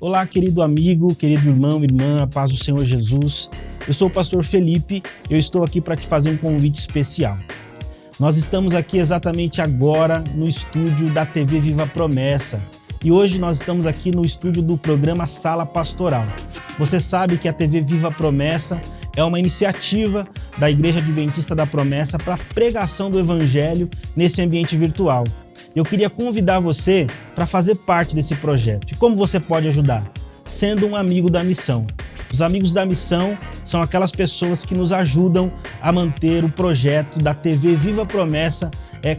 Olá, querido amigo, querido irmão, irmã, a paz do Senhor Jesus. Eu sou o pastor Felipe e eu estou aqui para te fazer um convite especial. Nós estamos aqui exatamente agora no estúdio da TV Viva Promessa e hoje nós estamos aqui no estúdio do programa Sala Pastoral. Você sabe que a TV Viva Promessa é uma iniciativa da Igreja Adventista da Promessa para a pregação do Evangelho nesse ambiente virtual. Eu queria convidar você para fazer parte desse projeto. E como você pode ajudar? Sendo um amigo da missão. Os amigos da missão são aquelas pessoas que nos ajudam a manter o projeto da TV Viva Promessa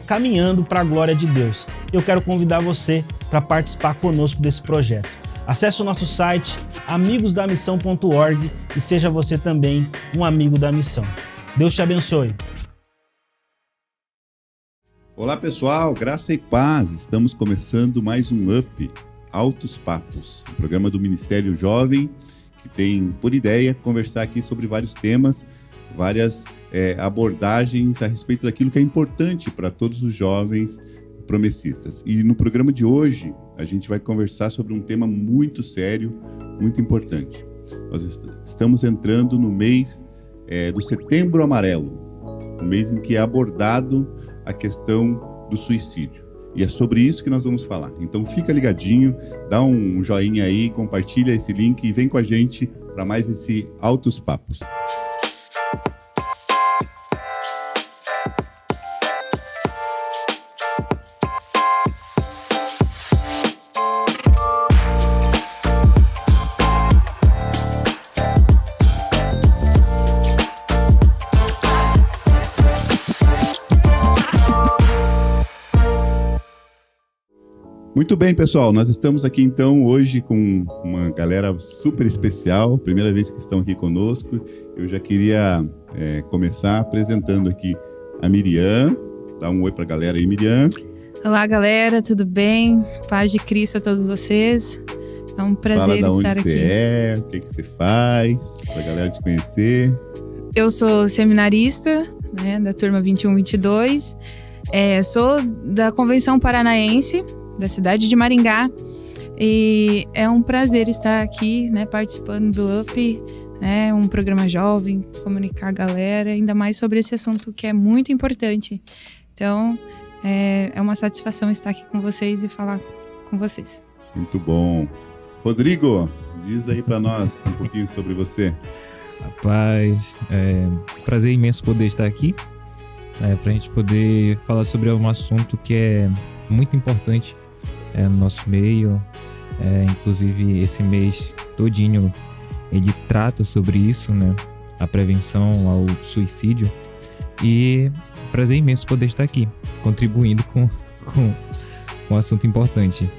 caminhando para a glória de Deus. Eu quero convidar você para participar conosco desse projeto. Acesse o nosso site amigosdamissão.org e seja você também um amigo da missão. Deus te abençoe. Olá pessoal, graça e paz. Estamos começando mais um UP, Altos Papos, um programa do Ministério Jovem que tem por ideia conversar aqui sobre vários temas, várias abordagens a respeito daquilo que é importante para todos os jovens promessistas. E no programa de hoje a gente vai conversar sobre um tema muito sério, muito importante. Nós estamos entrando no mês do Setembro Amarelo, um mês em que é abordado a questão do suicídio. E é sobre isso que nós vamos falar. Então fica ligadinho, dá um joinha aí, compartilha esse link e vem com a gente para mais esse Altos Papos. Muito bem, pessoal, nós estamos aqui então hoje com uma galera super especial, primeira vez que estão aqui conosco. Eu já queria começar apresentando aqui a Miriam. Dá um oi pra galera aí, Miriam. Olá, galera, tudo bem? Paz de Cristo a todos vocês. É um prazer estar aqui. Fala de onde você é, o que você faz, pra galera te conhecer. Eu sou seminarista, da turma 21-22. Sou da Convenção Paranaense, da cidade de Maringá, e é um prazer estar aqui, participando do UP, um programa jovem, comunicar a galera, ainda mais sobre esse assunto que é muito importante. Então, é uma satisfação estar aqui com vocês e falar com vocês. Muito bom. Rodrigo, diz aí para nós um pouquinho sobre você. Rapaz, prazer imenso poder estar aqui, para a gente poder falar sobre um assunto que é muito importante no nosso meio, inclusive esse mês todinho ele trata sobre isso, a prevenção ao suicídio, e prazer imenso poder estar aqui, contribuindo com um assunto importante.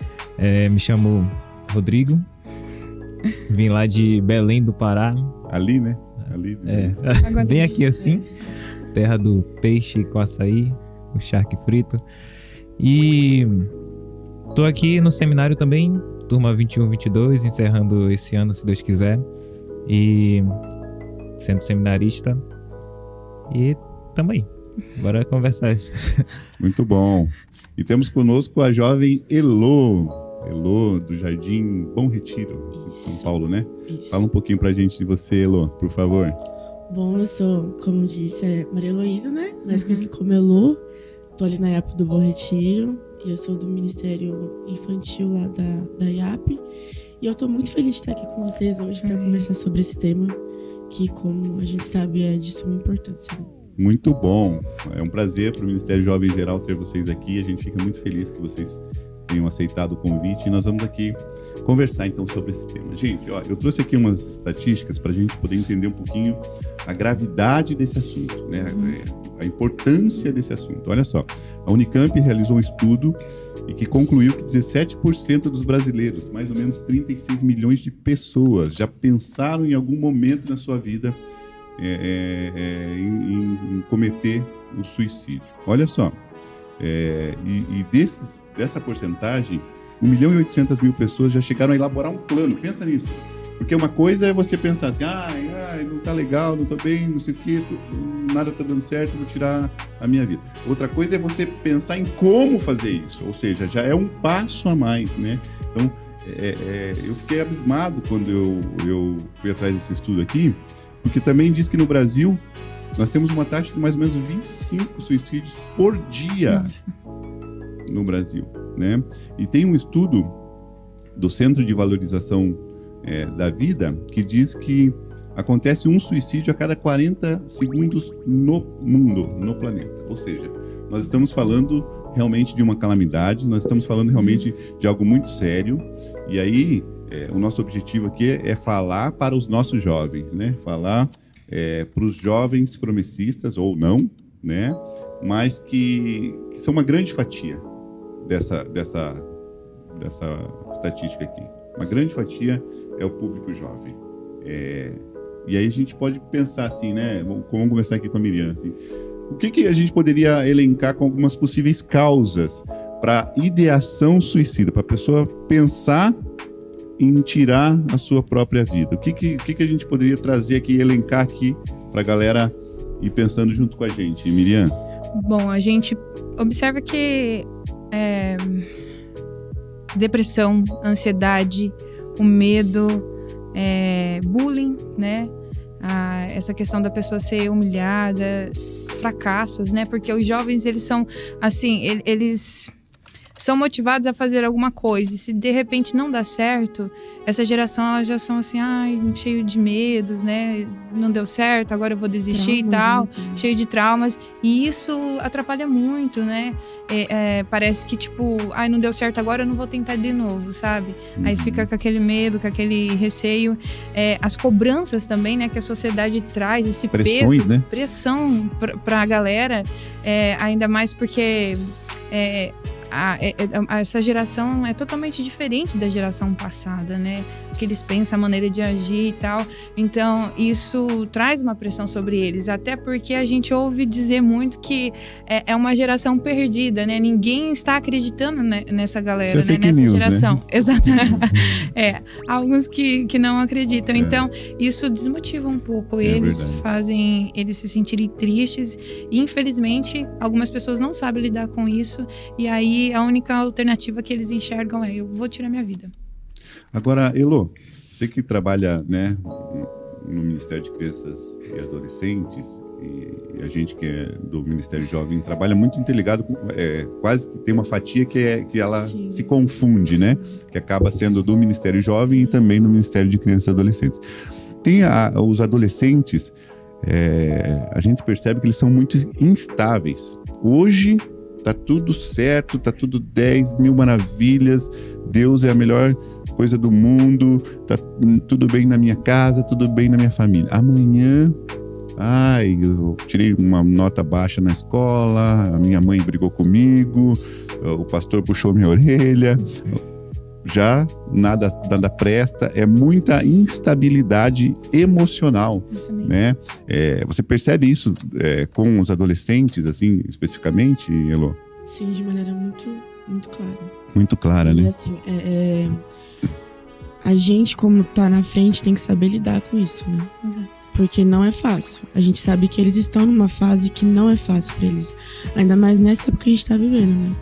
Me chamo Rodrigo, vim lá de Belém do Pará. Ali, né? Ali. Bem aqui assim, terra do peixe com açaí, o charque frito. E tô aqui no seminário também, turma 21-22, encerrando esse ano, se Deus quiser, e sendo seminarista, e tamo aí, bora conversar isso. Muito bom. E temos conosco a jovem Elô do Jardim Bom Retiro, em São Paulo, né? Isso. Fala um pouquinho pra gente de você, Elô, por favor. Bom, eu sou, como disse, Maria Heloísa, mais conhecida como Elô. Tô ali na IAP do Bom Retiro e eu sou do Ministério Infantil lá da IAP. E eu tô muito feliz de estar aqui com vocês hoje para conversar sobre esse tema que, como a gente sabe, é de suma importância. Muito bom. É um prazer para o Ministério Jovem em geral ter vocês aqui. A gente fica muito feliz que vocês tenham aceitado o convite e nós vamos aqui conversar então sobre esse tema. Gente, eu trouxe aqui umas estatísticas para a gente poder entender um pouquinho a gravidade desse assunto, a importância desse assunto. Olha só, a Unicamp realizou um estudo e que concluiu que 17% dos brasileiros, mais ou menos 36 milhões de pessoas, já pensaram em algum momento na sua vida em cometer o suicídio. Olha só, dessa porcentagem, 1.800.000 pessoas já chegaram a elaborar um plano. Pensa nisso. Porque uma coisa é você pensar assim, não tá legal, não tô bem, não sei o quê, nada tá dando certo, vou tirar a minha vida. Outra coisa é você pensar em como fazer isso, ou seja, já é um passo a mais, né? Então, eu fiquei abismado quando eu fui atrás desse estudo aqui, porque também diz que no Brasil nós temos uma taxa de mais ou menos 25 suicídios por dia. Nossa. No Brasil, né? E tem um estudo do Centro de Valorização da Vida que diz que acontece um suicídio a cada 40 segundos no mundo, no planeta. Ou seja, nós estamos falando realmente de uma calamidade, nós estamos falando realmente de algo muito sério. E aí, o nosso objetivo aqui é falar para os nossos jovens, né? Falar para os jovens promessistas, ou não, né? Mas que são uma grande fatia dessa estatística aqui. Uma grande fatia é o público jovem. E aí a gente pode pensar assim, né? Vamos começar aqui com a Miriam. Assim, o que a gente poderia elencar com algumas possíveis causas para ideação suicida, para a pessoa pensar em tirar a sua própria vida? O que a gente poderia trazer aqui, elencar aqui, para a galera ir pensando junto com a gente? Miriam? Bom, a gente observa que depressão, ansiedade, o medo, bullying, né? Essa questão da pessoa ser humilhada, fracassos, né? Porque os jovens, eles são, assim, eles são motivados a fazer alguma coisa. E se de repente não dá certo, essa geração, elas já são assim, cheio de medos, né? Não deu certo, agora eu vou desistir Traumas, e tal. Cheio de traumas. E isso atrapalha muito, né? Parece que, tipo, não deu certo agora, eu não vou tentar de novo, sabe? Aí fica com aquele medo, com aquele receio. As cobranças também, né? Que a sociedade traz, esse Pressões, peso, né? pressão pra galera. Ainda mais porque... essa geração é totalmente diferente da geração passada, né? Que eles pensam a maneira de agir e tal. Então, isso traz uma pressão sobre eles. Até porque a gente ouve dizer muito que é uma geração perdida, né? Ninguém está acreditando nessa galera, isso é né? Nessa news, geração. Né? Exatamente. Alguns que não acreditam. Então, isso desmotiva um pouco eles, verdade. fazem eles se sentirem tristes. E, infelizmente, algumas pessoas não sabem lidar com isso. E aí, a única alternativa que eles enxergam eu vou tirar minha vida. Agora, Elô, você que trabalha, né, no Ministério de Crianças e Adolescentes, e a gente que é do Ministério Jovem trabalha muito interligado, quase que tem uma fatia que ela Sim. se confunde, né? Que acaba sendo do Ministério Jovem e também no Ministério de Crianças e Adolescentes. Tem os adolescentes, a gente percebe que eles são muito instáveis. Hoje tá tudo certo, tá tudo 10 mil maravilhas, Deus é a melhor coisa do mundo, tá tudo bem na minha casa, tudo bem na minha família. Amanhã, eu tirei uma nota baixa na escola, a minha mãe brigou comigo, o pastor puxou minha orelha, já nada presta, é muita instabilidade emocional, né? Você percebe isso com os adolescentes, assim, especificamente, Elô? Sim, de maneira muito, muito clara. Muito clara, E né? assim, a gente, como tá na frente, tem que saber lidar com isso, né? Exato. Porque não é fácil. A gente sabe que eles estão numa fase que não é fácil pra eles. Ainda mais nessa época que a gente tá vivendo, né?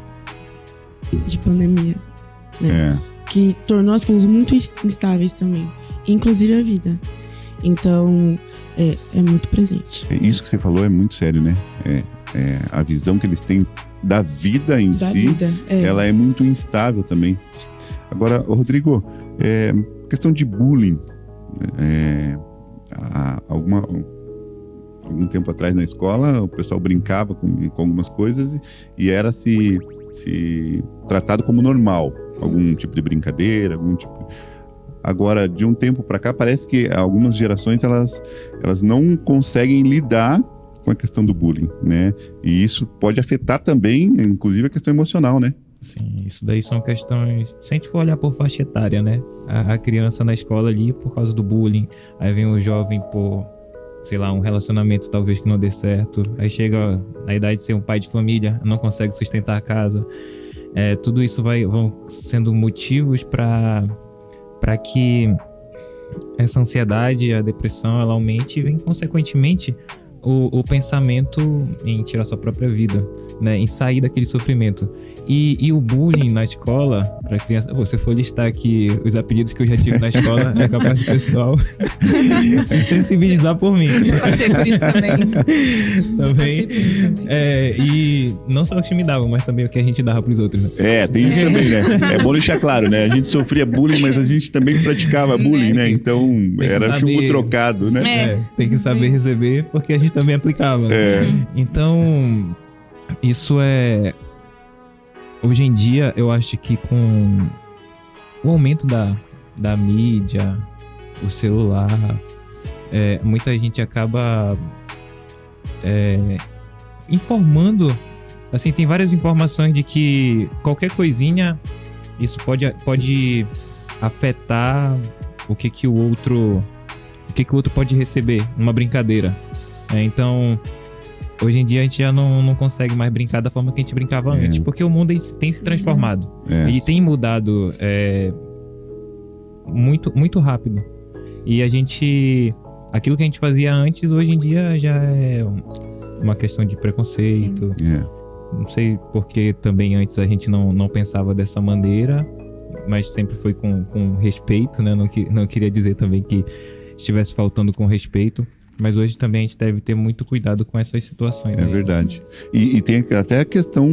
De pandemia, né? Que tornou as coisas muito instáveis também. Inclusive a vida. Então, é muito presente. Isso que você falou é muito sério, né? A visão que eles têm da vida em si, ela é muito instável também. Agora, Rodrigo, questão de bullying. Algum tempo atrás na escola, o pessoal brincava com algumas coisas e era se tratado como normal. Algum tipo de brincadeira, algum tipo... Agora, de um tempo para cá, parece que algumas gerações, elas não conseguem lidar com a questão do bullying, né? E isso pode afetar também, inclusive, a questão emocional, né? Sim, isso daí são questões... Se a gente for olhar por faixa etária, né? A criança na escola ali, por causa do bullying, aí vem o jovem por, sei lá, um relacionamento talvez que não dê certo, aí chega na idade de ser um pai de família, não consegue sustentar a casa. Tudo isso vão sendo motivos para que essa ansiedade, a depressão, ela aumente e vem, consequentemente, o pensamento em tirar sua própria vida, né? Em sair daquele sofrimento. E o bullying na escola, para criança, você for listar aqui os apelidos que eu já tive na escola, é capaz do pessoal se sensibilizar por mim. Eu passei por isso também. Também. E não só o que me davam, mas também o que a gente dava pros outros, né? Tem isso também, né? É bom deixar claro, né? A gente sofria bullying, mas a gente também praticava bullying, né? Então, era chumbo trocado, né? Tem que saber receber, porque a gente também aplicava. Então, isso é... Hoje em dia, eu acho que com o aumento da mídia, o celular, muita gente acaba informando. Assim, tem várias informações de que qualquer coisinha, isso pode afetar o que o outro pode receber numa brincadeira. Então, hoje em dia a gente já não consegue mais brincar da forma que a gente brincava antes, porque o mundo tem se transformado. Ele tem mudado muito, muito rápido. E aquilo que a gente fazia antes, hoje em dia já é uma questão de preconceito. Não sei porque também antes a gente não pensava dessa maneira, mas sempre foi com respeito, né? Não queria dizer também que estivesse faltando com respeito, mas hoje também a gente deve ter muito cuidado com essas situações. É verdade. E tem até a questão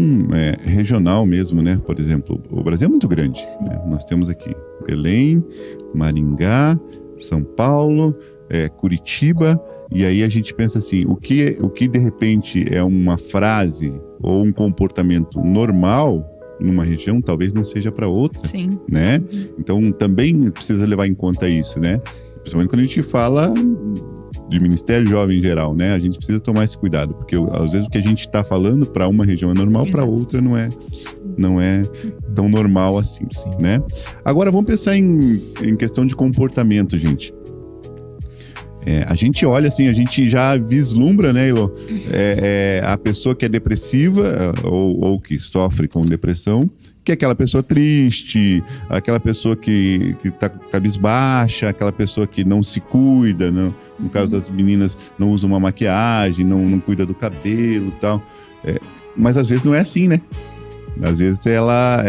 regional mesmo, né? Por exemplo, o Brasil é muito grande, né? Nós temos aqui Belém, Maringá, São Paulo, Curitiba, e aí a gente pensa assim, o que de repente é uma frase ou um comportamento normal numa região, talvez não seja para outra, né? Então também precisa levar em conta isso, né? Principalmente quando a gente fala de Ministério Jovem em geral, né? A gente precisa tomar esse cuidado, porque às vezes o que a gente está falando para uma região é normal, para outra não é tão normal assim, né? Agora vamos pensar em questão de comportamento, gente. A gente olha assim, a gente já vislumbra, né, Ilô? A pessoa que é depressiva ou que sofre com depressão, que é aquela pessoa triste, aquela pessoa que tá cabisbaixa, aquela pessoa que não se cuida, no caso das meninas, não usa uma maquiagem, não cuida do cabelo e tal. Mas às vezes não é assim, né? Às vezes ela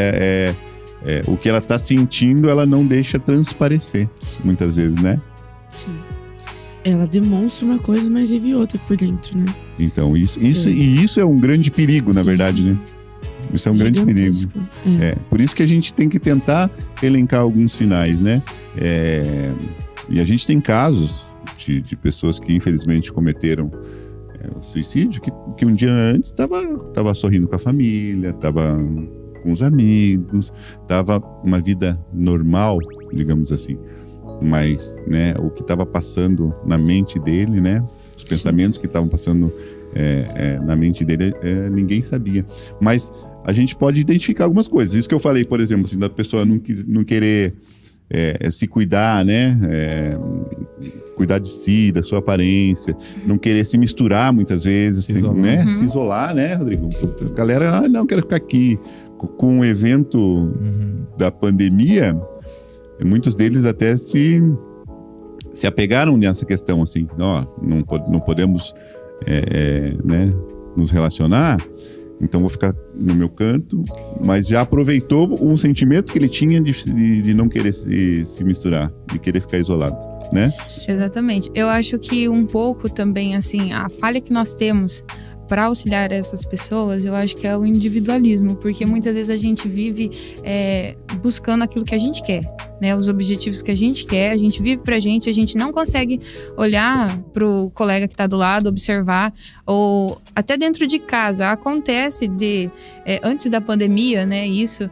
o que ela tá sentindo, ela não deixa transparecer, muitas vezes, né? Sim. Ela demonstra uma coisa, mas vive outra por dentro, né? Então, isso é um grande perigo, na verdade, né? Isso é um grande perigo. Por isso que a gente tem que tentar elencar alguns sinais, né? E a gente tem casos de pessoas que infelizmente cometeram suicídio, que um dia antes tava sorrindo com a família, tava com os amigos, tava uma vida normal, digamos assim. Mas, né, o que estava passando na mente dele, né? Os pensamentos que estavam passando na mente dele, ninguém sabia. Mas a gente pode identificar algumas coisas. Isso que eu falei, por exemplo, assim, da pessoa não querer se cuidar, né? Cuidar de si, da sua aparência, não querer se misturar muitas vezes, né? Se isolar, né, Rodrigo? A galera, não, quero ficar aqui. Com o evento da pandemia, muitos deles até se apegaram nessa questão, assim, não podemos né, nos relacionar, então vou ficar no meu canto, mas já aproveitou um sentimento que ele tinha de não querer se misturar, de querer ficar isolado, né? Exatamente. Eu acho que um pouco também, assim, a falha que nós temos para auxiliar essas pessoas, eu acho que é o individualismo, porque muitas vezes a gente vive buscando aquilo que a gente quer, né? Os objetivos que a gente quer, a gente vive pra gente, a gente não consegue olhar pro colega que tá do lado, observar, ou até dentro de casa, acontece antes da pandemia, né, isso,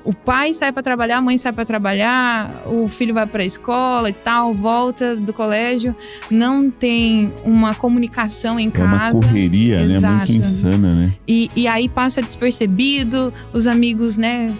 o pai sai para trabalhar, a mãe sai para trabalhar, o filho vai para a escola e tal, volta do colégio, não tem uma comunicação em casa. É uma correria, né? Muito insana, né? E aí passa despercebido, os amigos, né,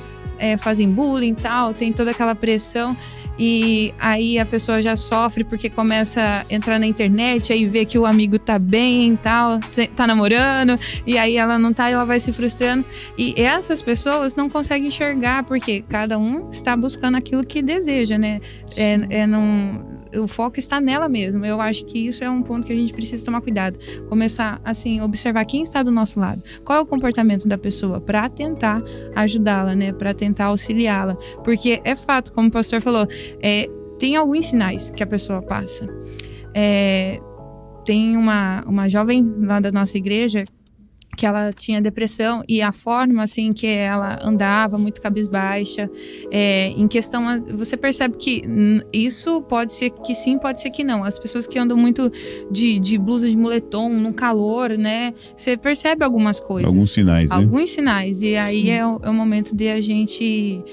fazem bullying e tal, tem toda aquela pressão. e aí a pessoa já sofre porque começa a entrar na internet, aí vê que o amigo tá bem e tal, tá namorando, e aí ela não tá, ela vai se frustrando. E essas pessoas não conseguem enxergar, porque cada um está buscando aquilo que deseja, né? O foco está nela mesmo. Eu acho que isso é um ponto que a gente precisa tomar cuidado. Começar, assim, observar quem está do nosso lado. Qual é o comportamento da pessoa para tentar ajudá-la, né? Para tentar auxiliá-la. Porque é fato, como o pastor falou, tem alguns sinais que a pessoa passa. Tem uma jovem lá da nossa igreja que ela tinha depressão, e a forma, assim, que ela andava muito cabisbaixa, em questão, você percebe que isso pode ser que sim, pode ser que não. As pessoas que andam muito de blusa de moletom, no calor, né, você percebe algumas coisas. Alguns sinais, né? Alguns sinais, e aí Sim. é o momento de a gente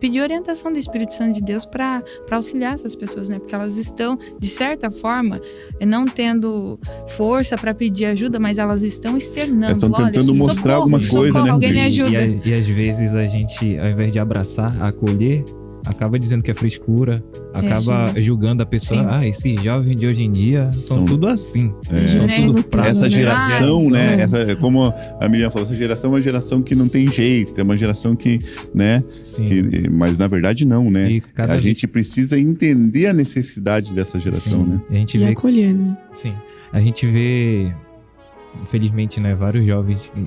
pedir orientação do Espírito Santo de Deus para auxiliar essas pessoas, né, porque elas estão, de certa forma, não tendo força para pedir ajuda, mas elas estão externando. Estão tentando mostrar alguma coisa, né, alguém me Rodrigo? ajuda. E às vezes a gente, ao invés de abraçar, acolher, acaba dizendo que é frescura, acaba julgando a pessoa. Sim. Esse jovem de hoje em dia são tudo assim. São tudo fracos. Essa geração, né? Essa- Como a Miriam falou, essa geração é uma geração que não tem jeito, é uma geração que, né? Sim. Mas na verdade não, né? E cada A vez- gente precisa entender a necessidade dessa geração, Sim. né? E a gente E vê, acolher, né? sim, a gente vê, infelizmente, né, vários jovens que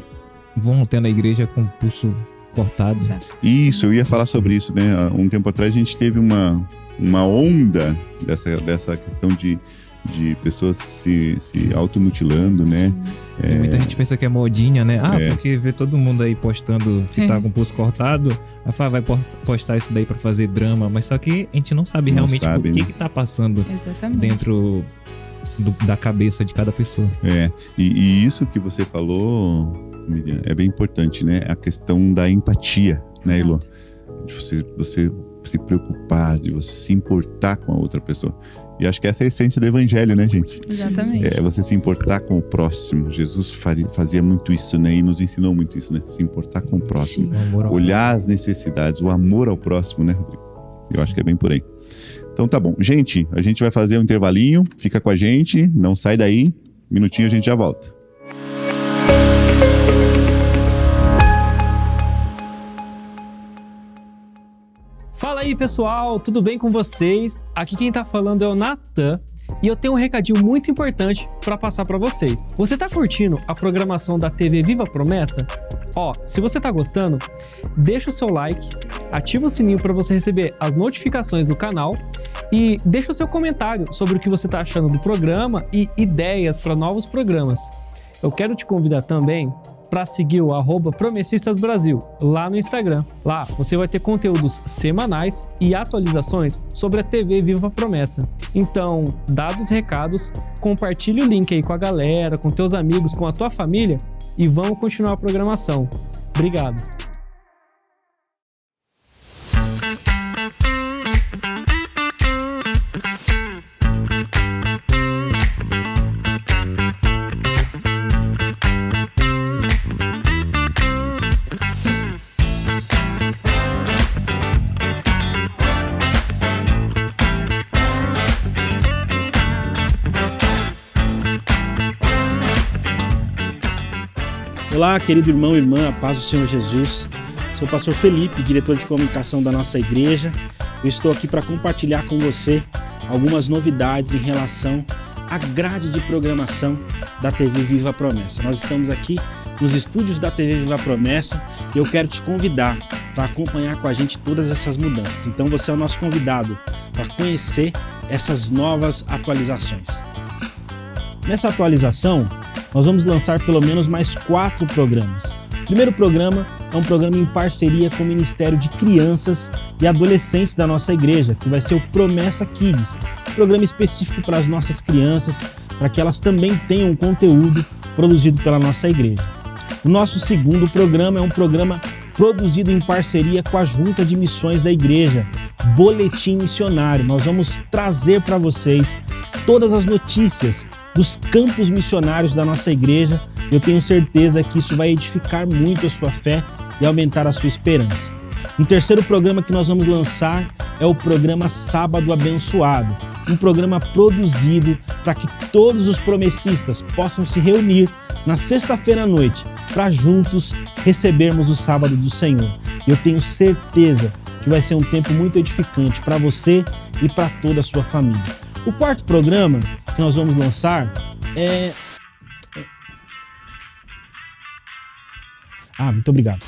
vão tendo a igreja com o pulso cortado. Exato. Isso, eu ia falar sobre isso, né? Há um tempo atrás a gente teve uma onda dessa questão de pessoas se automutilando, né? Sim. E muita gente pensa que é modinha, né? Porque vê todo mundo aí postando que tá com o pulso cortado, aí fala, vai postar isso daí pra fazer drama, mas só que a gente não sabe Não realmente sabe, o que né? que tá passando Exatamente. dentro da cabeça de cada pessoa. E isso que você falou, Miriam, é bem importante, né? A questão da empatia, né, Elo? De você se preocupar, de você se importar com a outra pessoa. E acho que essa é a essência do evangelho, né, gente? Exatamente. É você se importar com o próximo. Jesus fazia muito isso, né? E nos ensinou muito isso, né? Se importar com o próximo. Sim. O amor ao Olhar as necessidades, o amor ao próximo, né, Rodrigo? Eu acho que é bem por aí. Então tá bom. Gente, a gente vai fazer um intervalinho. Fica com a gente, não sai daí. Minutinho a gente já volta. Fala aí, pessoal, tudo bem com vocês? Aqui quem tá falando é o Natan e eu tenho um recadinho muito importante para passar para vocês. Você tá curtindo a programação da TV Viva Promessa? Se você tá gostando, deixa o seu like, ativa o sininho para você receber as notificações do canal e deixa o seu comentário sobre o que você tá achando do programa e ideias para novos programas. Eu quero te convidar também para seguir o @promessistasbrasil lá no Instagram. Lá você vai ter conteúdos semanais e atualizações sobre a TV Viva Promessa. Então, dados os recados, compartilhe o link aí com a galera, com teus amigos, com a tua família e vamos continuar a programação. Obrigado. Olá, querido irmão e irmã, a paz do Senhor Jesus. Sou o pastor Felipe, diretor de comunicação da nossa igreja. Eu estou aqui para compartilhar com você algumas novidades em relação à grade de programação da TV Viva Promessa. Nós estamos aqui nos estúdios da TV Viva Promessa e eu quero te convidar para acompanhar com a gente todas essas mudanças. Então você é o nosso convidado para conhecer essas novas atualizações. Nessa atualização, nós vamos lançar pelo menos mais 4 programas. O primeiro programa é um programa em parceria com o Ministério de Crianças e Adolescentes da nossa igreja, que vai ser o Promessa Kids, um programa específico para as nossas crianças, para que elas também tenham conteúdo produzido pela nossa igreja. O nosso segundo programa é um programa produzido em parceria com a Junta de Missões da Igreja, Boletim Missionário. Nós vamos trazer para vocês todas as notícias dos campos missionários da nossa igreja. Eu tenho certeza que isso vai edificar muito a sua fé e aumentar a sua esperança. Um terceiro programa que nós vamos lançar é o programa Sábado Abençoado, um programa produzido para que todos os promessistas possam se reunir na sexta-feira à noite para juntos recebermos o sábado do Senhor. Eu tenho certeza que vai ser um tempo muito edificante para você e para toda a sua família. O quarto programa que nós vamos lançar é... muito obrigado.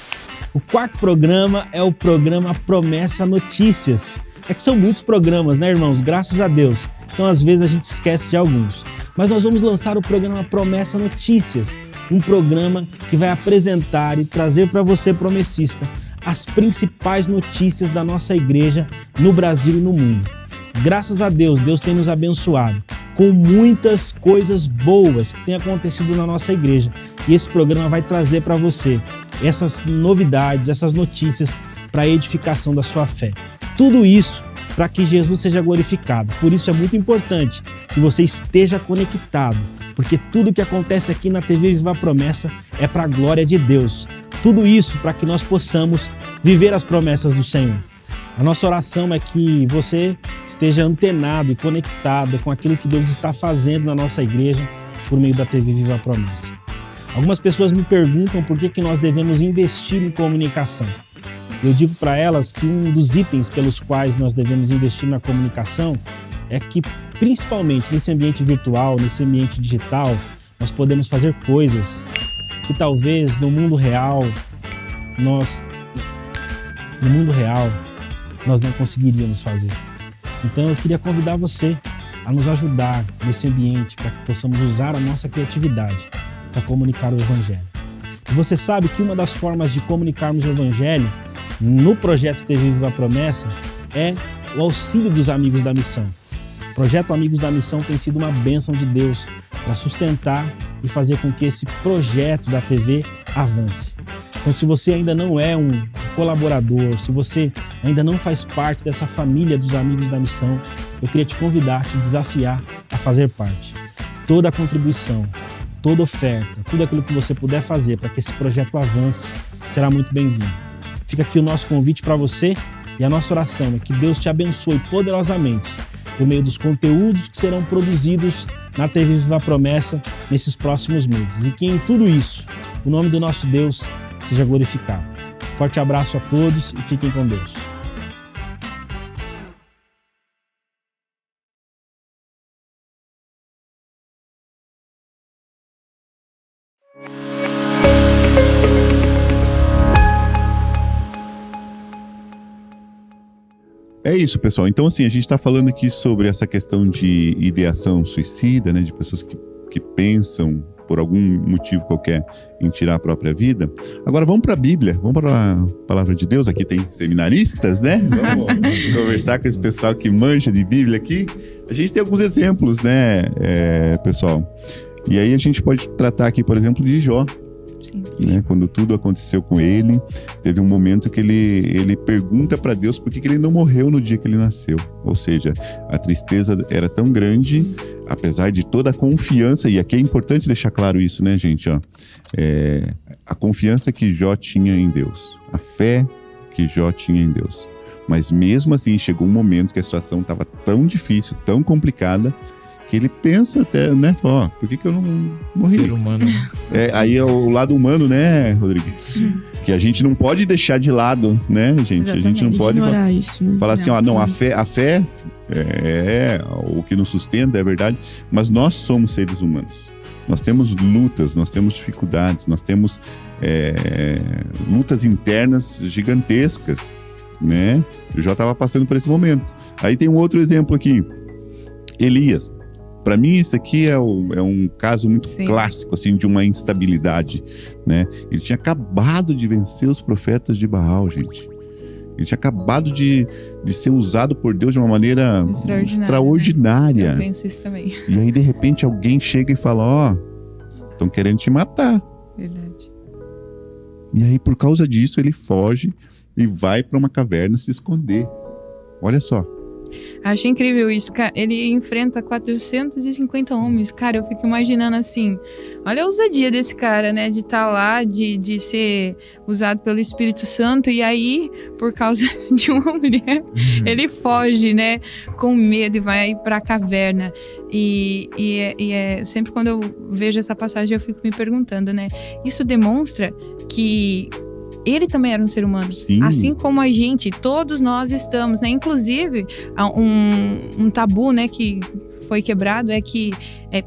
O quarto programa é o programa Promessa Notícias. É que são muitos programas, né, irmãos? Graças a Deus. Então, às vezes, a gente esquece de alguns. Mas nós vamos lançar o programa Promessa Notícias, um programa que vai apresentar e trazer para você, promessista, as principais notícias da nossa igreja no Brasil e no mundo. Graças a Deus, Deus tem nos abençoado com muitas coisas boas que têm acontecido na nossa igreja. E esse programa vai trazer para você essas novidades, essas notícias para a edificação da sua fé. Tudo isso para que Jesus seja glorificado. Por isso é muito importante que você esteja conectado, porque tudo que acontece aqui na TV Viva a Promessa é para a glória de Deus. Tudo isso para que nós possamos viver as promessas do Senhor. A nossa oração é que você esteja antenado e conectado com aquilo que Deus está fazendo na nossa igreja por meio da TV Viva a Promessa. Algumas pessoas me perguntam por que nós devemos investir em comunicação. Eu digo para elas que um dos itens pelos quais nós devemos investir na comunicação é que, principalmente nesse ambiente virtual, nesse ambiente digital, nós podemos fazer coisas que talvez no mundo real nós não conseguiríamos fazer. Então eu queria convidar você a nos ajudar nesse ambiente para que possamos usar a nossa criatividade para comunicar o Evangelho. E você sabe que uma das formas de comunicarmos o Evangelho no projeto TV Viva a Promessa é o auxílio dos Amigos da Missão. O projeto Amigos da Missão tem sido uma bênção de Deus para sustentar e fazer com que esse projeto da TV avance. Então, se você ainda não é um colaborador, se você ainda não faz parte dessa família dos Amigos da Missão, eu queria te convidar, te desafiar a fazer parte. Toda a contribuição, toda oferta, tudo aquilo que você puder fazer para que esse projeto avance, será muito bem-vindo. Fica aqui o nosso convite para você e a nossa oração é que Deus te abençoe poderosamente por meio dos conteúdos que serão produzidos na TV Viva a Promessa nesses próximos meses. E que em tudo isso, o nome do nosso Deus seja glorificado. Forte abraço a todos e fiquem com Deus. É isso, pessoal. Então, assim, a gente está falando aqui sobre essa questão de ideação suicida, né? De pessoas que pensam, por algum motivo qualquer, em tirar a própria vida. Agora, vamos para a Bíblia, vamos para a Palavra de Deus. Aqui tem seminaristas, né? Vamos conversar com esse pessoal que manja de Bíblia aqui. A gente tem alguns exemplos, né, pessoal? E aí a gente pode tratar aqui, por exemplo, de Jó. Sim. Né? Quando tudo aconteceu com ele, teve um momento que ele pergunta para Deus por que ele não morreu no dia que ele nasceu. Ou seja, a tristeza era tão grande, apesar de toda a confiança, e aqui é importante deixar claro isso, né, gente? Ó, a confiança que Jó tinha em Deus, a fé que Jó tinha em Deus. Mas mesmo assim, chegou um momento que a situação estava tão difícil, tão complicada, que ele pensa até, né? Falou, ó, por que eu não morri? Ser humano. Aí é o lado humano, né, Rodrigo? Sim. Que a gente não pode deixar de lado, né, gente? Exatamente. A gente não pode Ignorar isso, né? falar assim, ó, não, a fé é o que nos sustenta, é verdade, mas nós somos seres humanos. Nós temos lutas, nós temos dificuldades, nós temos lutas internas gigantescas, né? Eu já estava passando por esse momento. Aí tem um outro exemplo aqui, Elias. Para mim, isso aqui é um caso muito Sim. clássico, assim, de uma instabilidade, né? Ele tinha acabado de vencer os profetas de Baal, gente. Ele tinha acabado de ser usado por Deus de uma maneira extraordinária. Né? Eu penso isso também. E aí, de repente, alguém chega e fala, ó, estão querendo te matar. Verdade. E aí, por causa disso, ele foge e vai para uma caverna se esconder. Olha só. Acho incrível isso, cara. Ele enfrenta 450 homens. Cara, eu fico imaginando assim, olha a ousadia desse cara, né? De estar lá, de ser usado pelo Espírito Santo. E aí, por causa de uma mulher, ele foge, né? Com medo e vai pra caverna. E sempre quando eu vejo essa passagem, eu fico me perguntando, né? Isso demonstra que ele também era um ser humano, Sim. assim como a gente, todos nós estamos, né? Inclusive, um tabu, né, que foi quebrado é que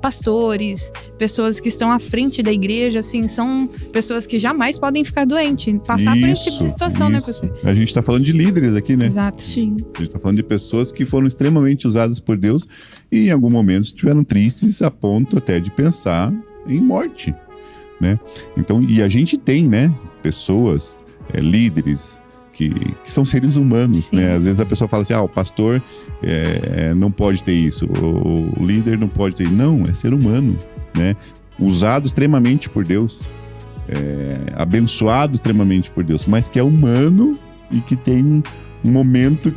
pastores, pessoas que estão à frente da igreja, assim, são pessoas que jamais podem ficar doentes, passar por esse tipo de situação, né, pastor? A gente tá falando de líderes aqui, né? Exato. Sim. A gente tá falando de pessoas que foram extremamente usadas por Deus e em algum momento estiveram tristes a ponto até de pensar em morte, né? Então, e a gente tem, né, pessoas, líderes que são seres humanos, Sim. né? Às vezes a pessoa fala assim, o pastor não pode ter isso, o líder não pode ter. Não, é ser humano, né? Usado extremamente por Deus, abençoado extremamente por Deus, mas que é humano e que tem um momento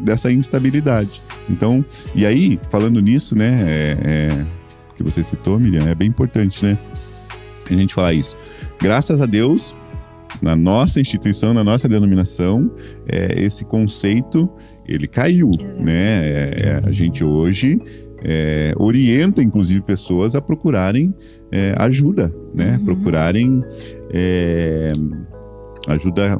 dessa instabilidade. Então, e aí, falando nisso, né, que você citou, Miriam, é bem importante, né, a gente falar isso. Graças a Deus, na nossa instituição, na nossa denominação, esse conceito, ele caiu, Exato. né? A gente hoje orienta, inclusive, pessoas a procurarem ajuda, né? Procurarem ajuda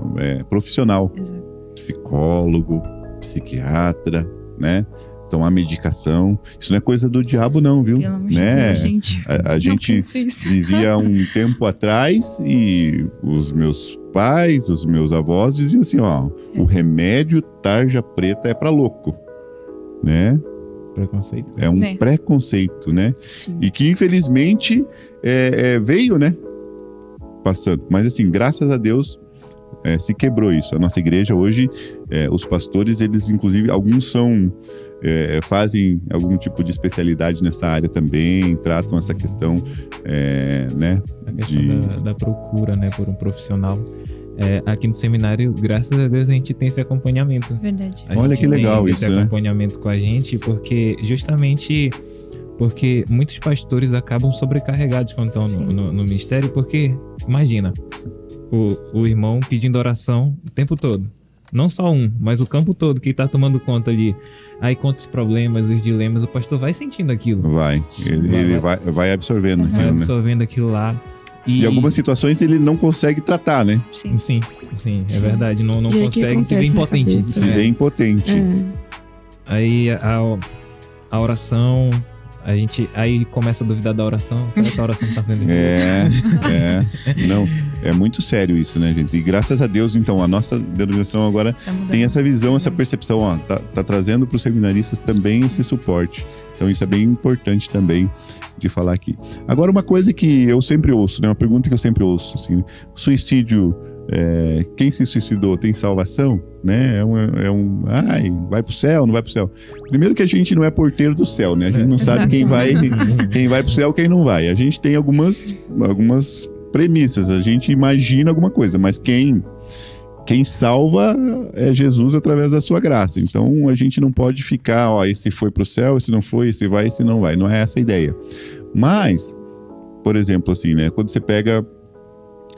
profissional. Exato. Psicólogo, psiquiatra, né? Tomar medicação. Isso não é coisa do diabo, não, viu? Pelo amor de Né? Deus, gente. A gente penso isso. vivia um tempo atrás e os meus pais, os meus avós diziam assim, o remédio tarja preta é pra louco, né? Preconceito. É um Né? preconceito, né? Sim. E que infelizmente veio, né? Passando. Mas assim, graças a Deus se quebrou isso. A nossa igreja hoje, os pastores, eles inclusive, alguns fazem algum tipo de especialidade nessa área também, tratam essa questão, né? A questão da procura, né, por um profissional. Aqui no seminário, graças a Deus, a gente tem esse acompanhamento. Verdade. A Olha gente que legal tem isso, esse né? acompanhamento com a gente, porque muitos pastores acabam sobrecarregados quando estão no ministério, porque, imagina, o irmão pedindo oração o tempo todo. Não só mas o campo todo que tá tomando conta ali. Aí conta os problemas, os dilemas, o pastor vai sentindo aquilo. Ele vai absorvendo aquilo, Vai né? absorvendo aquilo lá. E algumas situações ele não consegue tratar, né? Sim. Sim, é verdade. Não E aí, o que consegue, se vê acontece na impotente. cabeça? Se vê impotente. Aí a oração, aí começa a duvidar da oração. Será que a oração tá vendo? Não, é muito sério isso, né, gente? E graças a Deus, então, a nossa denominação agora Tá mudando. tem essa visão, essa percepção, tá trazendo para os seminaristas também esse suporte. Então isso é bem importante também de falar aqui. Agora, uma coisa que eu sempre ouço, né? Uma pergunta que eu sempre ouço, assim, suicídio, quem se suicidou tem salvação? Né? Vai pro céu, não vai pro céu. Primeiro que a gente não é porteiro do céu, né? A gente não sabe quem vai pro céu, quem não vai. A gente tem algumas premissas, a gente imagina alguma coisa, mas quem salva é Jesus através da sua graça. Então a gente não pode ficar, esse foi pro céu, esse não foi, esse vai, esse não vai. Não é essa a ideia. Mas, por exemplo, assim, né? Quando você pega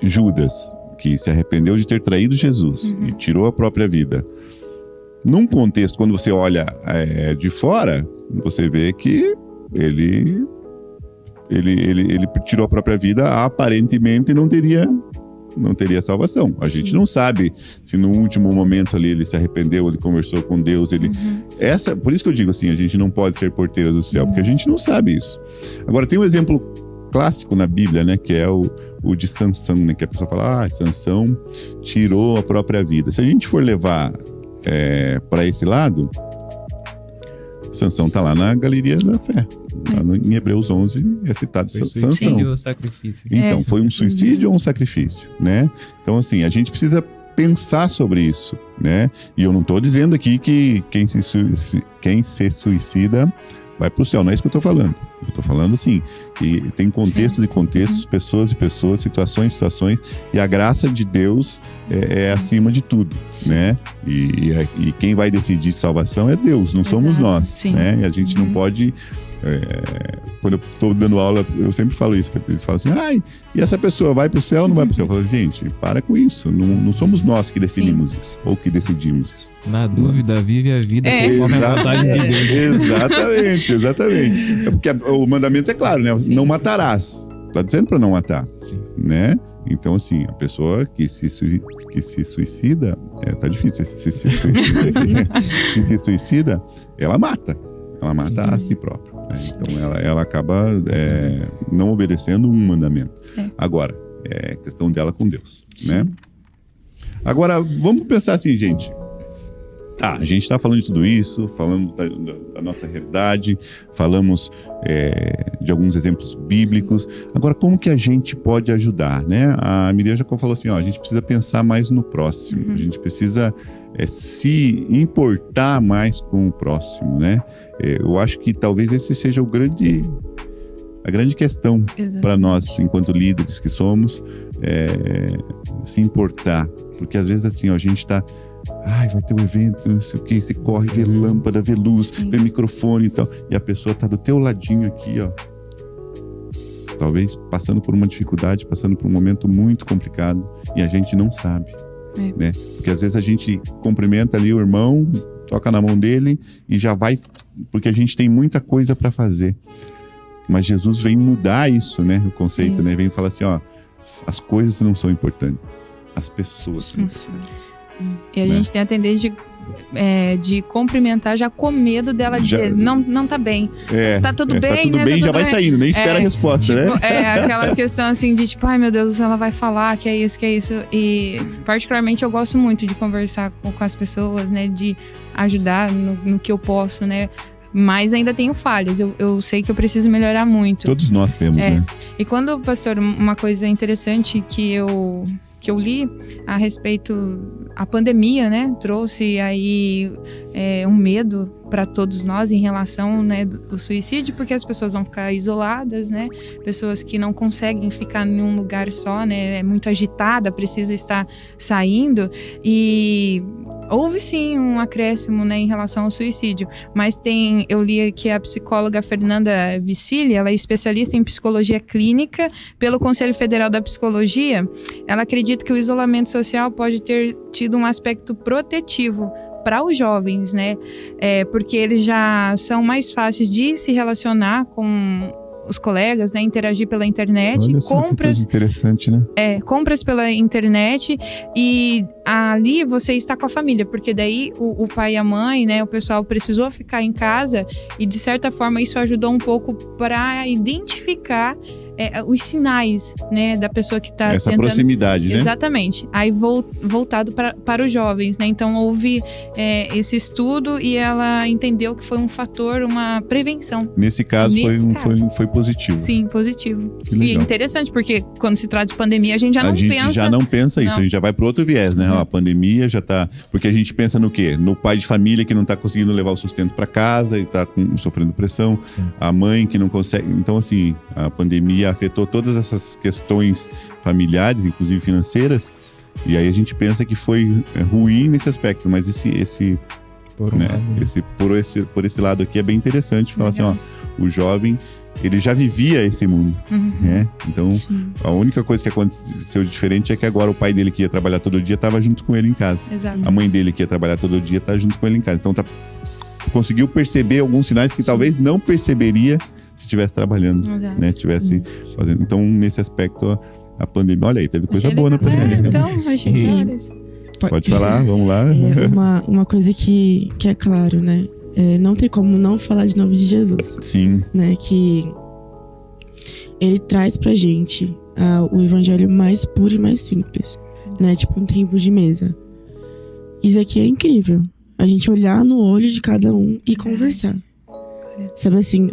Judas, que se arrependeu de ter traído Jesus e tirou a própria vida. Num contexto, quando você olha de fora, você vê que ele tirou a própria vida, aparentemente não teria salvação. A gente não sabe se no último momento ali ele se arrependeu, ele conversou com Deus, por isso que eu digo assim, a gente não pode ser porteiro do céu, porque a gente não sabe isso. Agora tem um exemplo clássico na Bíblia, né, que é o de Sansão, né, que a pessoa fala, Sansão tirou a própria vida. Se a gente for levar para esse lado, Sansão tá lá na galeria da fé. Lá em Hebreus 11 é citado Sansão. Suicídio ou sacrifício. Então, foi um suicídio ou um sacrifício, né? Então, assim, a gente precisa pensar sobre isso, né? E eu não tô dizendo aqui que quem se suicida vai pro céu, não é isso que eu tô falando. Eu tô falando assim, que tem contextos e contextos, pessoas e pessoas, situações e situações, e a graça de Deus é acima de tudo, né? E quem vai decidir salvação é Deus, não somos nós, né? E a gente não pode... quando eu tô dando aula, eu sempre falo isso, eles falam assim, e essa pessoa vai pro céu ou não vai pro céu? Eu falo, gente, para com isso, não somos nós que definimos isso, ou que decidimos isso. Na dúvida, vive a vida conforme a vontade de Deus. Exatamente. É porque o mandamento é claro, né? Não matarás. Tá dizendo para não matar, né? Então, assim, a pessoa que se suicida, tá difícil se suicida, que se suicida, ela mata a si própria. Né? Então, ela acaba não obedecendo um mandamento. Agora, é questão dela com Deus, né? Agora, vamos pensar assim, gente. Tá, a gente está falando de tudo isso, falando da nossa realidade, falamos de alguns exemplos bíblicos. Agora, como que a gente pode ajudar, né? A Miriam já falou assim, a gente precisa pensar mais no próximo, a gente precisa se importar mais com o próximo, né? Eu acho que talvez esse seja a grande questão para nós, enquanto líderes que somos, se importar. Porque às vezes assim, a gente está... vai ter um evento, não sei o que, você corre, vê lâmpada, vê luz, vê microfone e tal, e a pessoa tá do teu ladinho aqui, talvez passando por uma dificuldade, passando por um momento muito complicado, e a gente não sabe, né? Porque às vezes a gente cumprimenta ali o irmão, toca na mão dele e já vai, porque a gente tem muita coisa para fazer. Mas Jesus vem mudar isso, né? O conceito, né? Vem falar assim, as coisas não são importantes, as pessoas são importantes. E a gente tem a tendência de cumprimentar já com medo dela dizer, não tá bem. Tá tudo bem, tá tudo né? bem, tá já tudo vai bem. saindo, nem espera a resposta, tipo, né? Aquela questão assim de tipo, ai meu Deus, ela vai falar que é isso. E particularmente eu gosto muito de conversar com as pessoas, né? De ajudar no que eu posso, né? Mas ainda tenho falhas, eu sei que eu preciso melhorar muito. Todos nós temos, né? E quando, pastor, uma coisa interessante que eu li a respeito, a pandemia, né, trouxe aí um medo para todos nós em relação, né, do suicídio, porque as pessoas vão ficar isoladas, né, pessoas que não conseguem ficar em um lugar só, né, é muito agitada, precisa estar saindo, e houve sim um acréscimo, né, em relação ao suicídio, mas eu li que a psicóloga Fernanda Vicili, ela é especialista em psicologia clínica pelo Conselho Federal da Psicologia. Ela acredita que o isolamento social pode ter tido um aspecto protetivo para os jovens, né, porque eles já são mais fáceis de se relacionar com os colegas, né, interagir pela internet. Olha só, compras, que interessante, né? Compras pela internet, e ali você está com a família, porque daí o pai e a mãe, né, o pessoal precisou ficar em casa, e de certa forma isso ajudou um pouco para identificar os sinais, né, da pessoa que está essa tentando... proximidade, né? Exatamente. Aí voltado para os jovens, né? Então houve esse estudo e ela entendeu que foi um fator, uma prevenção. Nesse caso, foi positivo. Sim, positivo. E interessante, porque quando se trata de pandemia, a gente já não pensa isso, a gente já vai para outro viés, né? A pandemia já tá... Porque a gente pensa no quê? No pai de família que não tá conseguindo levar o sustento para casa e tá sofrendo pressão. Sim. A mãe que não consegue... Então, assim, a pandemia afetou todas essas questões familiares, inclusive financeiras, e aí a gente pensa que foi ruim nesse aspecto, mas por esse lado aqui é bem interessante falar assim, o jovem, ele já vivia esse mundo, né? Então, a única coisa que aconteceu diferente é que agora o pai dele que ia trabalhar todo dia estava junto com ele em casa. Exato. A mãe dele que ia trabalhar todo dia está junto com ele em casa. Então, conseguiu perceber alguns sinais que talvez não perceberia se estivesse trabalhando, né? Estivesse fazendo. Então, nesse aspecto, a pandemia... Olha aí, teve coisa boa na pandemia. Então, imagina. Pode falar, vamos lá. Uma coisa que é claro, né? Não tem como não falar de nome de Jesus. Sim. Né? Que ele traz pra gente o evangelho mais puro e mais simples. Né? Tipo um tempo de mesa. Isso aqui é incrível. A gente olhar no olho de cada um e conversar. Sabe assim,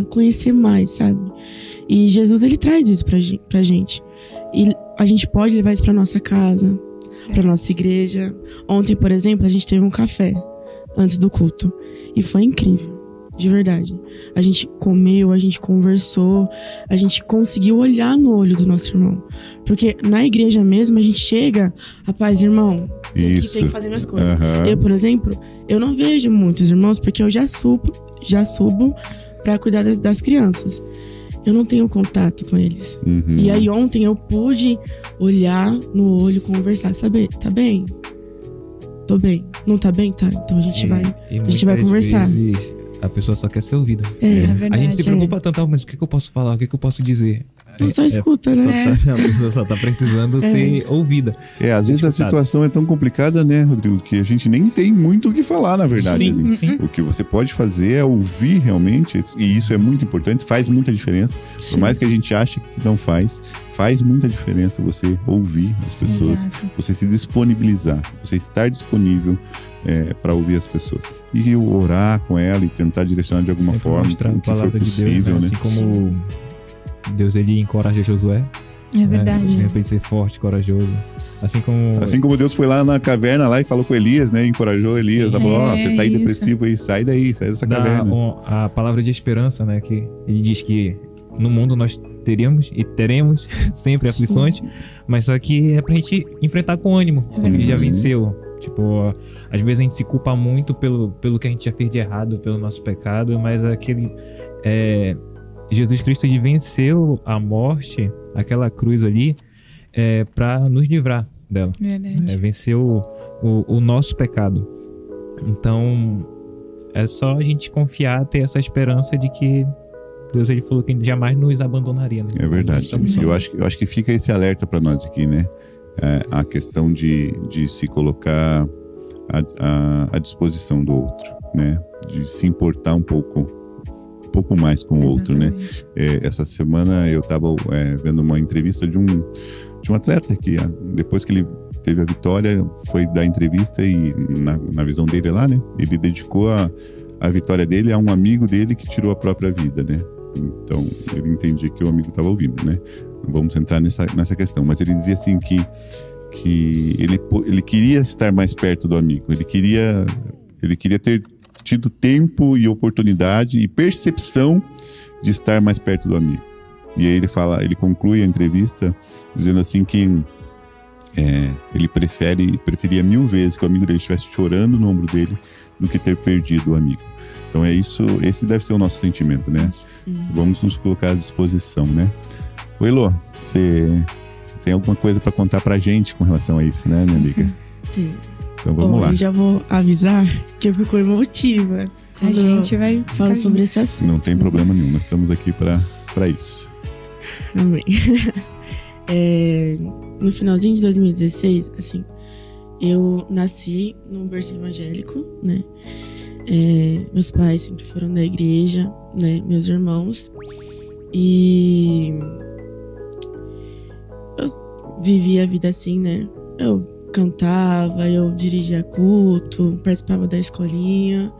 conhecer mais, sabe? E Jesus, ele traz isso pra gente. E a gente pode levar isso pra nossa casa, pra nossa igreja. Ontem, por exemplo, a gente teve um café antes do culto. E foi incrível. de verdade. A gente comeu, a gente conversou, a gente conseguiu olhar no olho do nosso irmão. Porque na igreja mesmo, a gente chega, rapaz, irmão, tem que fazer minhas coisas. Aham. Eu, por exemplo, eu não vejo muitos irmãos porque eu já subo pra cuidar das crianças. Eu não tenho contato com eles. Uhum. E aí ontem eu pude olhar no olho, conversar, saber, tá bem? Tô bem. Não tá bem? Tá. Então a gente vai muitas conversar. vezes a pessoa só quer ser ouvida. É verdade. A gente se preocupa tanto, mas o que eu posso falar? O que eu posso dizer? Então só escuta, né? A pessoa só tá precisando ser ouvida. Às vezes a Escutado. situação é tão complicada, né, Rodrigo, que a gente nem tem muito o que falar, na verdade. Sim, ali. sim. O que você pode fazer é ouvir realmente, e isso é muito importante, faz muita diferença. Sim. Por mais que a gente ache que não faz muita diferença você ouvir as pessoas, Exato. você se disponibilizar, você estar disponível para ouvir as pessoas. E orar com ela e tentar direcionar de alguma Sempre forma mostrar o a que for palavra de Deus, possível, né? né? Assim como Deus, ele encoraja Josué. É verdade. Assim, pra ele ser forte, corajoso. Assim como Deus foi lá na caverna lá e falou com Elias, né? Encorajou Elias, Sim. tá falando, ó, É, você tá aí isso. depressivo aí, sai daí, sai dessa dá caverna. a palavra de esperança, né? Que ele diz que no mundo nós teríamos e teremos sempre aflições, mas só que é pra gente enfrentar com ânimo, porque ele já venceu. Tipo, às vezes a gente se culpa muito pelo que a gente já fez de errado, pelo nosso pecado, mas Jesus Cristo, ele venceu a morte, aquela cruz ali, pra nos livrar dela. Verdade. Venceu o nosso pecado. Então, é só a gente confiar, ter essa esperança de que Deus, ele falou que jamais nos abandonaria, né? É verdade. Estamos só- Eu acho que fica esse alerta para nós aqui, né? A questão de se colocar à disposição do outro, né? De se importar um pouco mais com o outro, né? Exatamente. Essa semana eu estava vendo uma entrevista de um atleta que depois que ele teve a vitória, foi dar entrevista e na visão dele lá, né? Ele dedicou a vitória dele a um amigo dele que tirou a própria vida, né? Então, ele entendia que o amigo estava ouvindo, né? Não vamos entrar nessa questão, mas ele dizia assim que ele queria estar mais perto do amigo, ele queria ter tido tempo e oportunidade e percepção de estar mais perto do amigo. E aí ele conclui a entrevista dizendo assim que ele preferia 1000 vezes que o amigo dele estivesse chorando no ombro dele do que ter perdido o amigo. Então é isso, esse deve ser o nosso sentimento, né? Vamos nos colocar à disposição, né? Ô Elô, você tem alguma coisa para contar pra gente com relação a isso, né, minha amiga? Sim. Então vamos lá. Eu já vou avisar que eu fico emotiva A quando gente vai falo sobre esse assunto. Não tem problema nenhum, nós estamos aqui para isso. Amém. No finalzinho de 2016, assim, eu nasci num berço evangélico, né? Meus pais sempre foram da igreja, né? Meus irmãos. E eu vivi a vida assim, né? Eu cantava, eu dirigia culto, participava da escolinha.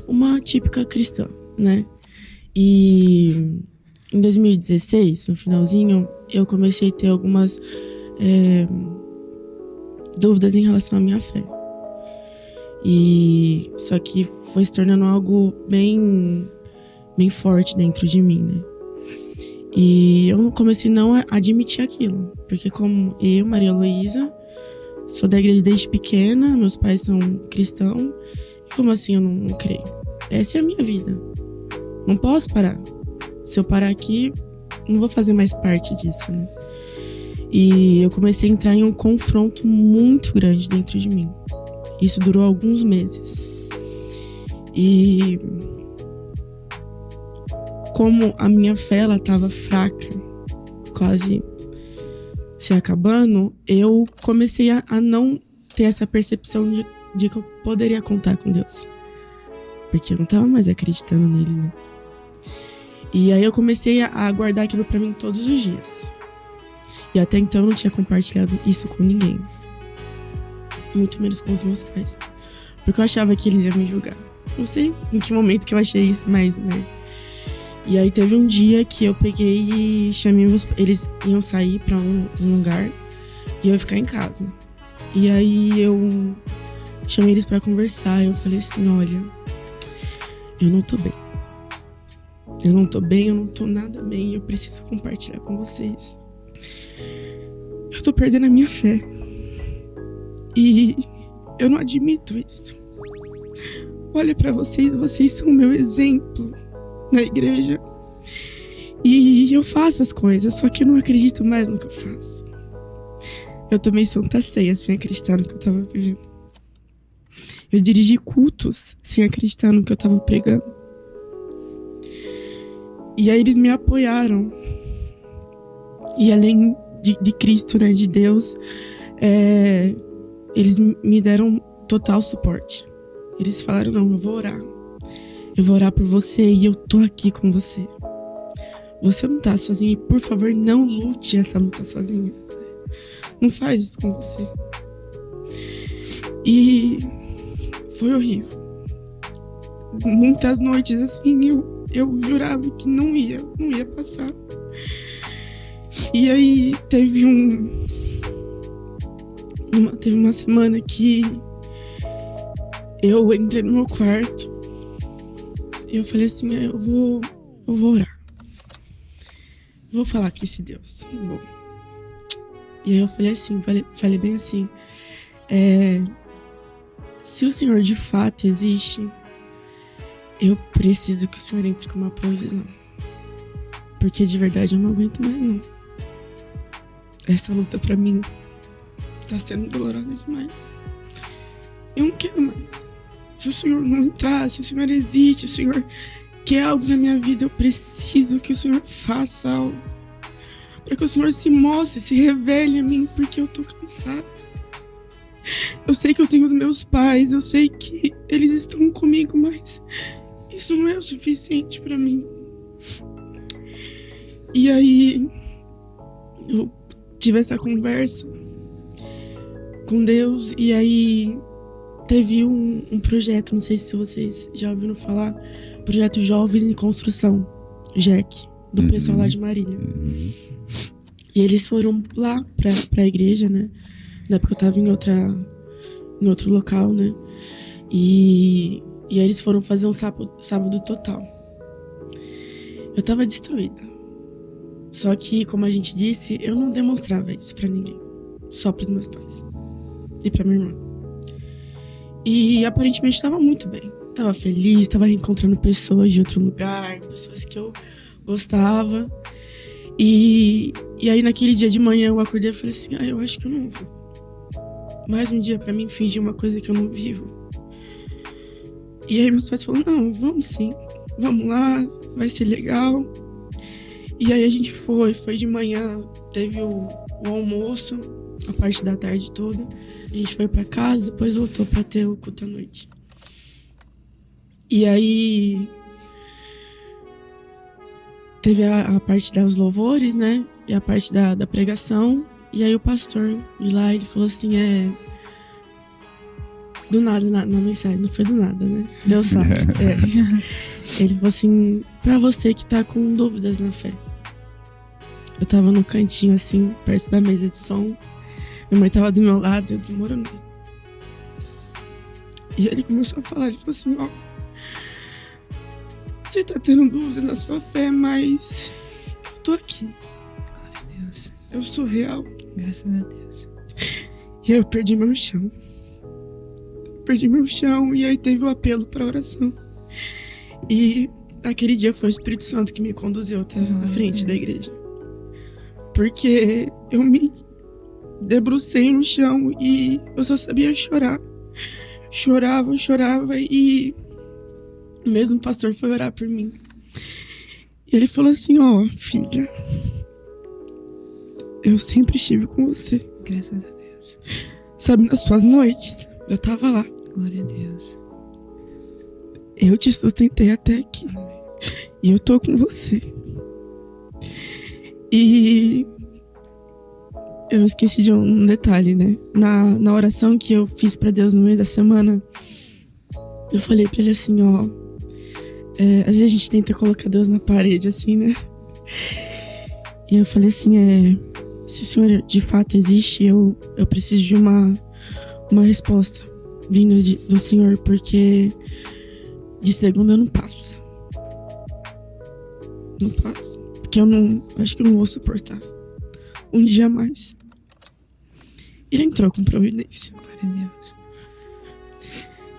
Uma típica cristã, né? E em 2016, no finalzinho, eu comecei a ter algumas dúvidas em relação à minha fé. E só que foi se tornando algo bem forte dentro de mim, né? E eu comecei não a admitir aquilo, porque como eu, Maria Luísa, sou da igreja desde pequena, meus pais são cristãos, e como assim eu não creio? Essa é a minha vida. Não posso parar. Se eu parar aqui, não vou fazer mais parte disso, né? E eu comecei a entrar em um confronto muito grande dentro de mim. Isso durou alguns meses. E como a minha fé ela estava fraca, quase se acabando, eu comecei a não ter essa percepção de que eu poderia contar com Deus. Porque eu não estava mais acreditando nele, né? E aí eu comecei a guardar aquilo pra mim todos os dias. E até então eu não tinha compartilhado isso com ninguém. Muito menos com os meus pais. Porque eu achava que eles iam me julgar. Não sei em que momento que eu achei isso, mas, né? E aí teve um dia que eu peguei e chamei eles iam sair pra um lugar e eu ia ficar em casa. E aí eu chamei eles pra conversar. Eu falei assim, olha, eu não tô bem. Eu não tô bem, eu não tô nada bem. Eu preciso compartilhar com vocês. Eu tô perdendo a minha fé. E eu não admito isso. Olha pra vocês, vocês são meu exemplo na igreja. E eu faço as coisas, só que eu não acredito mais no que eu faço. Eu tomei Santa Ceia sem acreditar no que eu tava vivendo. Eu dirigi cultos sem acreditar no que eu tava pregando. E aí eles me apoiaram. E além de Cristo, né, de Deus, eles me deram total suporte. Eles falaram, não, eu vou orar. Eu vou orar por você e eu tô aqui com você. Você não tá sozinho e, por favor, não lute essa luta sozinha. Não faz isso com você. E foi horrível. Muitas noites, assim, eu jurava que não ia passar. E aí teve uma semana que eu entrei no meu quarto e eu falei assim, eu vou orar. Vou falar com esse Deus. Bom. E aí eu falei assim, falei bem assim, se o Senhor de fato existe, eu preciso que o Senhor entre com uma provisão. Porque de verdade eu não aguento mais, não. Essa luta pra mim tá sendo dolorosa demais. Eu não quero mais. Se o Senhor não entrar, se o Senhor existe, se o Senhor quer algo na minha vida, eu preciso que o Senhor faça algo. Para que o Senhor se mostre, se revele a mim, porque eu tô cansada. Eu sei que eu tenho os meus pais, eu sei que eles estão comigo, mas isso não é o suficiente pra mim. E aí eu tive essa conversa com Deus e aí teve um projeto, não sei se vocês já ouviram falar, projeto Jovens em Construção, JEC, do pessoal lá de Marília. E eles foram lá pra igreja, né? Na época eu tava em outro local, né? E aí eles foram fazer um sábado total. Eu tava destruída. Só que, como a gente disse, eu não demonstrava isso pra ninguém. Só pros meus pais. E pra minha irmã. E aparentemente tava muito bem. Tava feliz, tava reencontrando pessoas de outro lugar, pessoas que eu gostava. E aí naquele dia de manhã eu acordei e falei assim, eu acho que eu não vou. Mais um dia pra mim fingir uma coisa que eu não vivo. E aí meus pais falaram, não, vamos sim. Vamos lá, vai ser legal. E aí a gente foi de manhã, teve o almoço, a parte da tarde toda. A gente foi pra casa, depois voltou pra ter o culto à noite. E aí teve a parte dos louvores, né? E a parte da pregação. E aí o pastor de lá, ele falou assim, do nada na mensagem, não foi do nada, né? Deus sabe. Ele falou assim, pra você que tá com dúvidas na fé. Eu tava num cantinho assim, perto da mesa de som. Minha mãe tava do meu lado, eu desmoronei. E ele começou a falar, ele falou assim, você tá tendo dúvidas na sua fé, mas eu tô aqui. Glória a Deus. Eu sou real. Graças a Deus. E aí eu perdi meu chão. E aí teve o apelo pra oração. E aquele dia foi o Espírito Santo que me conduziu até a frente da igreja. Porque eu me debrucei no chão e eu só sabia chorar. Chorava e mesmo o pastor foi orar por mim. E ele falou assim, filha, eu sempre estive com você. Graças a Deus. Sabe, nas suas noites, eu tava lá. Glória a Deus. Eu te sustentei até aqui. E eu tô com você. E eu esqueci de um detalhe, né? Na oração que eu fiz pra Deus no meio da semana, eu falei pra ele assim, às vezes a gente tenta colocar Deus na parede, assim, né? E eu falei assim, se o Senhor de fato existe, eu preciso de uma resposta vindo do Senhor, porque de segunda eu não passo. no paz. Porque acho que eu não vou suportar um dia a mais. Ele entrou com providência. Glória a Deus.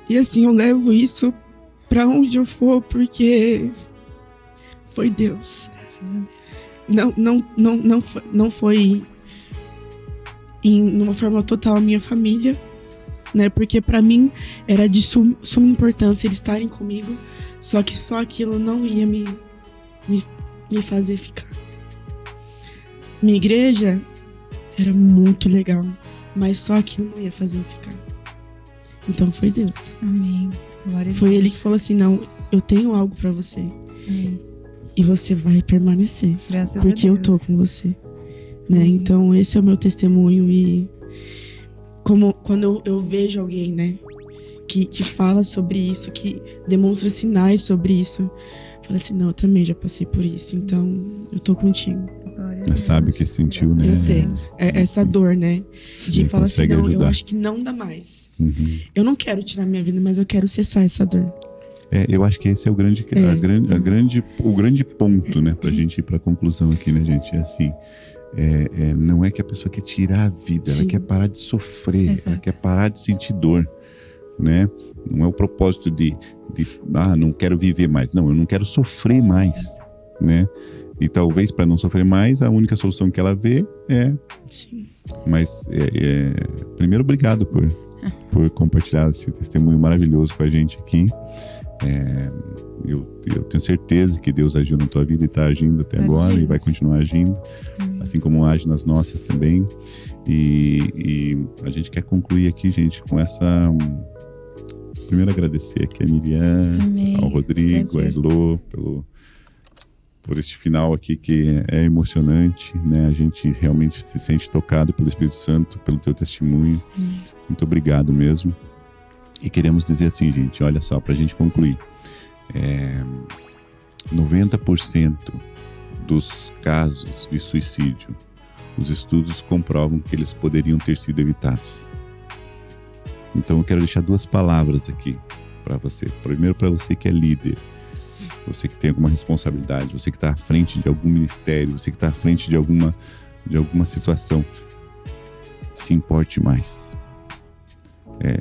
E assim, eu levo isso pra onde eu for, porque foi Deus. Graças a Deus. Não foi numa forma total a minha família, né? Porque pra mim era de suma importância eles estarem comigo, só que só aquilo não ia me fazer ficar. Minha igreja era muito legal, mas só aquilo não ia fazer eu ficar. Então foi Deus. Amém. Glória a Deus. Foi Ele que falou assim, não, eu tenho algo pra você. Amém. E você vai permanecer. Graças Porque a eu Deus. tô com você. Né? Amém. Então esse é o meu testemunho. E quando eu vejo alguém, né, que fala sobre isso, que demonstra sinais sobre isso, eu falo assim, não, eu também já passei por isso. Então eu tô contigo. Glória a Mas sabe Deus. que sentiu, Graças né? a Eu sei. Deus. Essa dor, né? De Ele falar assim, consegue não, eu ajudar. acho que não dá mais. Uhum. Eu não quero tirar minha vida, mas eu quero cessar essa dor. Eu acho que esse é o grande ponto, né? Pra gente ir pra conclusão aqui, né, gente? É assim, não é que a pessoa quer tirar a vida, Sim. ela quer parar de sofrer, Exato. ela quer parar de sentir dor, né? Não é o propósito de não quero viver mais. Não, eu não quero sofrer mais, né? E talvez para não sofrer mais, a única solução que ela vê é... Sim. Mas, primeiro, obrigado por compartilhar esse testemunho maravilhoso com a gente aqui. Eu tenho certeza que Deus agiu na tua vida e está agindo até Glória a agora e Deus. vai continuar agindo, Amém. assim como age nas nossas também. E a gente quer concluir aqui, gente, com essa... Primeiro agradecer aqui a Miriam, Amém. ao Rodrigo, Prazer. a Elô, por este final aqui que é emocionante, né? A gente realmente se sente tocado pelo Espírito Santo, pelo teu testemunho. Muito obrigado mesmo. E queremos dizer assim, gente, olha só, pra gente concluir. 90% dos casos de suicídio, os estudos comprovam que eles poderiam ter sido evitados. Então eu quero deixar 2 palavras aqui para você. Primeiro, para você que é líder, você que tem alguma responsabilidade, você que está à frente de algum ministério, você que está à frente de alguma situação, se importe mais,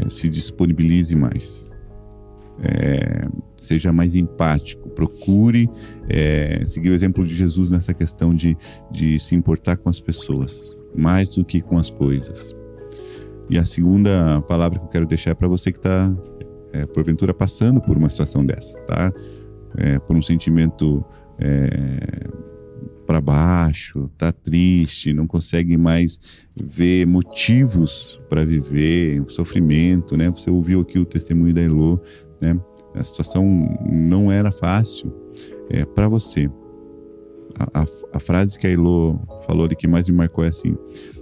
se disponibilize mais, seja mais empático, procure seguir o exemplo de Jesus nessa questão de se importar com as pessoas, mais do que com as coisas. E a segunda palavra que eu quero deixar é para você que está, porventura, passando por uma situação dessa, tá? Por um sentimento para baixo, tá triste, não consegue mais ver motivos para viver, o sofrimento, né? Você ouviu aqui o testemunho da Elô, né? A situação não era fácil para você. A frase que a Elô falou ali que mais me marcou é assim: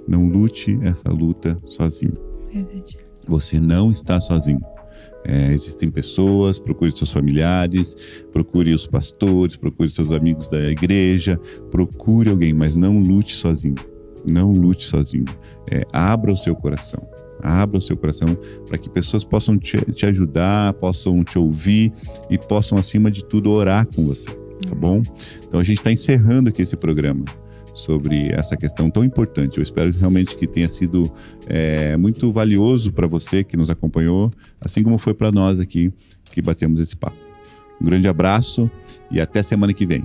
não lute essa luta sozinho. Verdade. Você não está sozinho. Existem pessoas, procure seus familiares, procure os pastores, procure seus amigos da igreja, procure alguém, mas não lute sozinho. Não lute sozinho. Abra o seu coração. Abra o seu coração para que pessoas possam te ajudar, possam te ouvir e possam, acima de tudo, orar com você. Tá bom? Então a gente está encerrando aqui esse programa sobre essa questão tão importante. Eu espero realmente que tenha sido muito valioso para você que nos acompanhou, assim como foi para nós aqui que batemos esse papo. Um grande abraço e até semana que vem.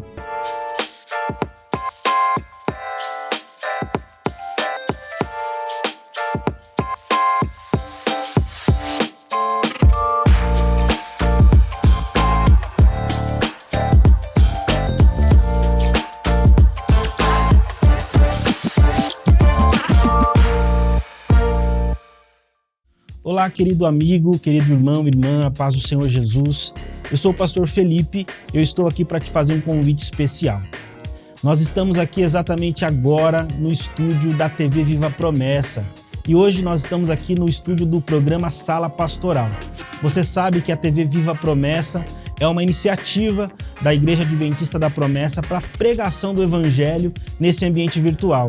Olá, querido amigo, querido irmão, irmã, a paz do Senhor Jesus. Eu sou o pastor Felipe, eu estou aqui para te fazer um convite especial. Nós estamos aqui exatamente agora no estúdio da TV Viva Promessa. E hoje nós estamos aqui no estúdio do programa Sala Pastoral. Você sabe que a TV Viva Promessa é uma iniciativa da Igreja Adventista da Promessa para a pregação do Evangelho nesse ambiente virtual.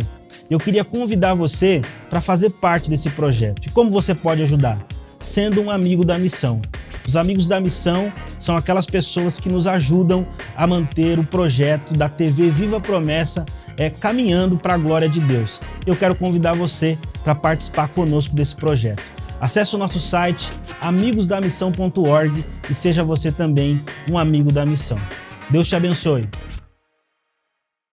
Eu queria convidar você para fazer parte desse projeto. E como você pode ajudar? Sendo um amigo da missão. Os amigos da missão são aquelas pessoas que nos ajudam a manter o projeto da TV Viva Promessa caminhando para a glória de Deus. Eu quero convidar você para participar conosco desse projeto. Acesse o nosso site amigosdamissão.org e seja você também um amigo da missão. Deus te abençoe.